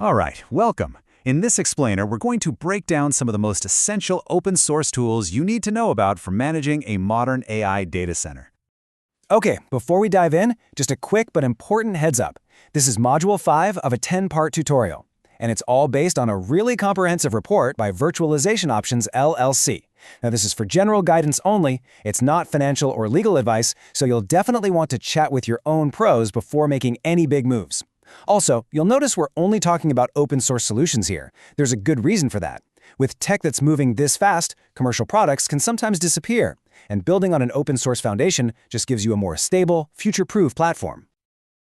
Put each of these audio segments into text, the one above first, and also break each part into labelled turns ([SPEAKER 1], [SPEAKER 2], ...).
[SPEAKER 1] All right, welcome. In this explainer, we're going to break down some of the most essential open source tools you need to know about for managing a modern AI data center.
[SPEAKER 2] Okay, before we dive in, just a quick but important heads up. This is Module 5 of a 10-part tutorial, and it's all based on a really comprehensive report by Virtualization Options LLC. Now, this is for general guidance only. It's not financial or legal advice, so you'll definitely want to chat with your own pros before making any big moves. Also, you'll notice we're only talking about open source solutions here. There's a good reason for that. With tech that's moving this fast, commercial products can sometimes disappear, and building on an open source foundation just gives you a more stable, future-proof platform.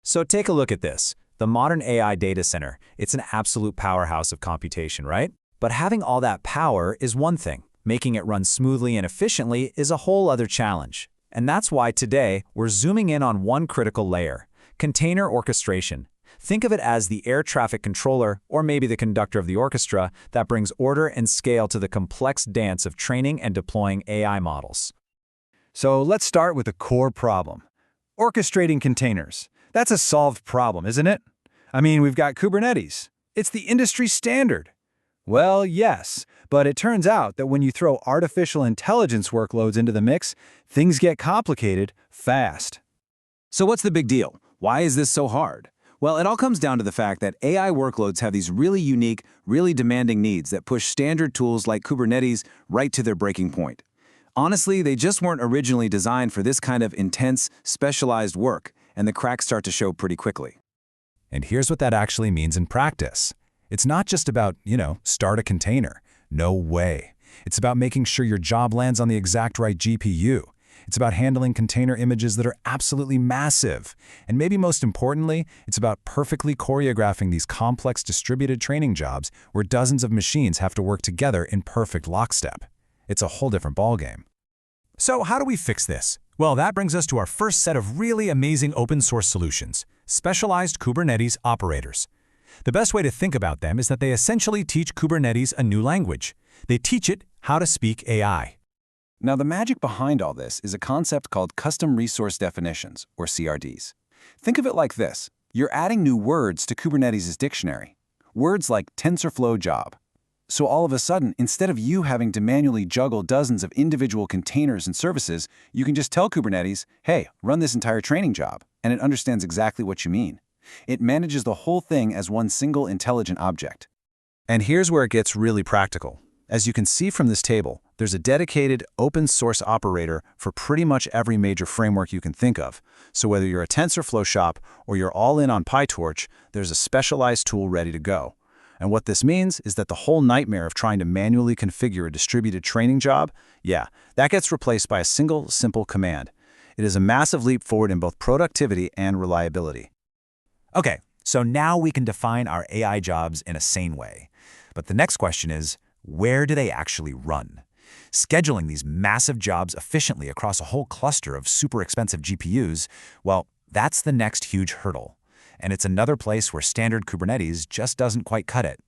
[SPEAKER 1] So take a look at this. The modern AI data center, it's an absolute powerhouse of computation, right? But having all that power is one thing. Making it run smoothly and efficiently is a whole other challenge. And that's why today we're zooming in on one critical layer: container orchestration. Think of it as the air traffic controller, or maybe the conductor of the orchestra, that brings order and scale to the complex dance of training and deploying AI models.
[SPEAKER 3] So let's start with the core problem. Orchestrating containers. That's a solved problem, isn't it? I mean, we've got Kubernetes. It's the industry standard. Well, yes, but it turns out that when you throw artificial intelligence workloads into the mix, things get complicated fast.
[SPEAKER 1] So what's the big deal? Why is this so hard? Well, it all comes down to the fact that AI workloads have these really unique, really demanding needs that push standard tools like Kubernetes right to their breaking point. Honestly, they just weren't originally designed for this kind of intense, specialized work, and the cracks start to show pretty quickly.
[SPEAKER 4] And here's what that actually means in practice. It's not just about, start a container. No way. It's about making sure your job lands on the exact right GPU. It's about handling container images that are absolutely massive. And maybe most importantly, it's about perfectly choreographing these complex distributed training jobs where dozens of machines have to work together in perfect lockstep. It's a whole different ballgame. So how do we fix this? Well, that brings us to our first set of really amazing open source solutions: specialized Kubernetes operators. The best way to think about them is that they essentially teach Kubernetes a new language. They teach it how to speak AI.
[SPEAKER 3] Now, the magic behind all this is a concept called Custom Resource Definitions, or CRDs. Think of it like this. You're adding new words to Kubernetes' dictionary. Words like TensorFlow job. So all of a sudden, instead of you having to manually juggle dozens of individual containers and services, you can just tell Kubernetes, hey, run this entire training job, and it understands exactly what you mean. It manages the whole thing as one single intelligent object.
[SPEAKER 1] And here's where it gets really practical. As you can see from this table, there's a dedicated open source operator for pretty much every major framework you can think of. So whether you're a TensorFlow shop or you're all in on PyTorch, there's a specialized tool ready to go. And what this means is that the whole nightmare of trying to manually configure a distributed training job, that gets replaced by a single, simple command. It is a massive leap forward in both productivity and reliability.
[SPEAKER 4] Okay, so now we can define our AI jobs in a sane way. But the next question is, where do they actually run? Scheduling these massive jobs efficiently across a whole cluster of super expensive GPUs, well, that's the next huge hurdle. And it's another place where standard Kubernetes just doesn't quite cut it.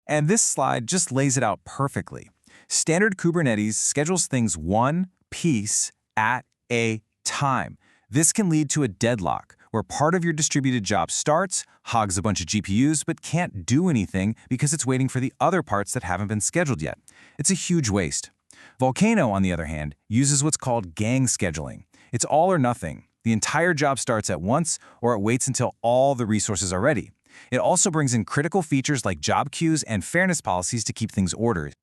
[SPEAKER 2] And this slide just lays it out perfectly. Standard Kubernetes schedules things one piece at a time. This can lead to a deadlock, where part of your distributed job starts, hogs a bunch of GPUs, but can't do anything because it's waiting for the other parts that haven't been scheduled yet. It's a huge waste. Volcano, on the other hand, uses what's called gang scheduling. It's all or nothing. The entire job starts at once, or it waits until all the resources are ready. It also brings in critical features like job queues and fairness policies to keep things ordered.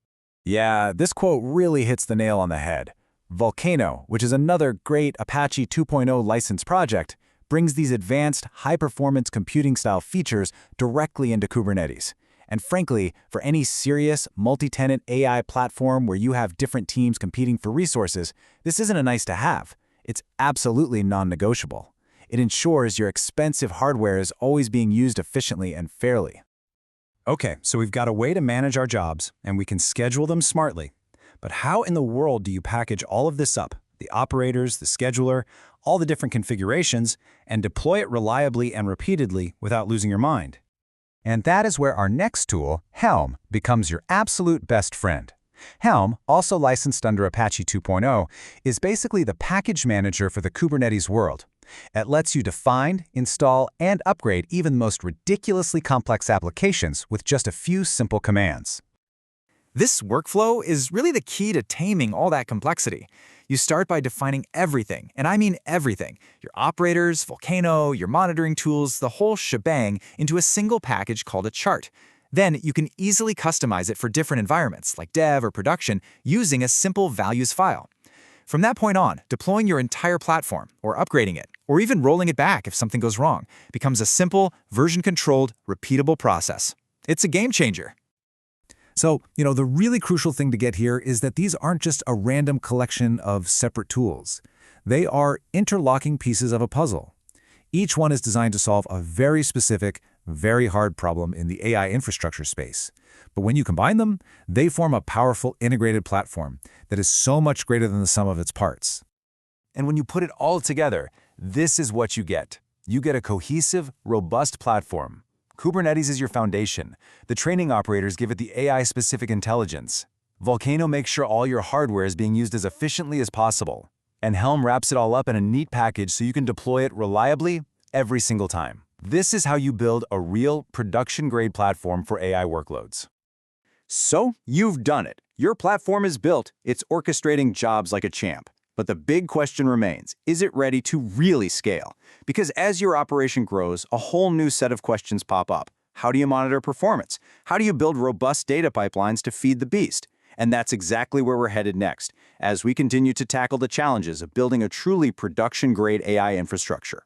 [SPEAKER 4] Yeah, this quote really hits the nail on the head. Volcano, which is another great Apache 2.0 licensed project, brings these advanced, high-performance computing-style features directly into Kubernetes. And frankly, for any serious, multi-tenant AI platform where you have different teams competing for resources, this isn't a nice-to-have. It's absolutely non-negotiable. It ensures your expensive hardware is always being used efficiently and fairly. Okay, so we've got a way to manage our jobs, and we can schedule them smartly. But how in the world do you package all of this up, the operators, the scheduler, all the different configurations, and deploy it reliably and repeatedly without losing your mind? And that is where our next tool, Helm, becomes your absolute best friend. Helm, also licensed under Apache 2.0, is basically the package manager for the Kubernetes world.
[SPEAKER 1] It lets you define, install, and upgrade even the most ridiculously complex applications with just a few simple commands.
[SPEAKER 4] This workflow is really the key to taming all that complexity. You start by defining everything, and I mean everything, your operators, Volcano, your monitoring tools, the whole shebang, into a single package called a chart. Then you can easily customize it for different environments, like dev or production, using a simple values file. From that point on, deploying your entire platform, or upgrading it, or even rolling it back if something goes wrong, becomes a simple, version-controlled, repeatable process. It's a game changer.
[SPEAKER 1] So, the really crucial thing to get here is that these aren't just a random collection of separate tools. They are interlocking pieces of a puzzle. Each one is designed to solve a very specific, very hard problem in the AI infrastructure space. But when you combine them, they form a powerful integrated platform that is so much greater than the sum of its parts.
[SPEAKER 3] And when you put it all together, this is what you get. You get a cohesive, robust platform. Kubernetes is your foundation. The training operators give it the AI-specific intelligence. Volcano makes sure all your hardware is being used as efficiently as possible. And Helm wraps it all up in a neat package so you can deploy it reliably every single time. This is how you build a real production-grade platform for AI workloads. So, you've done it. Your platform is built. It's orchestrating jobs like a champ. But the big question remains, is it ready to really scale? Because as your operation grows, a whole new set of questions pop up. How do you monitor performance? How do you build robust data pipelines to feed the beast? And that's exactly where we're headed next, as we continue to tackle the challenges of building a truly production-grade AI infrastructure.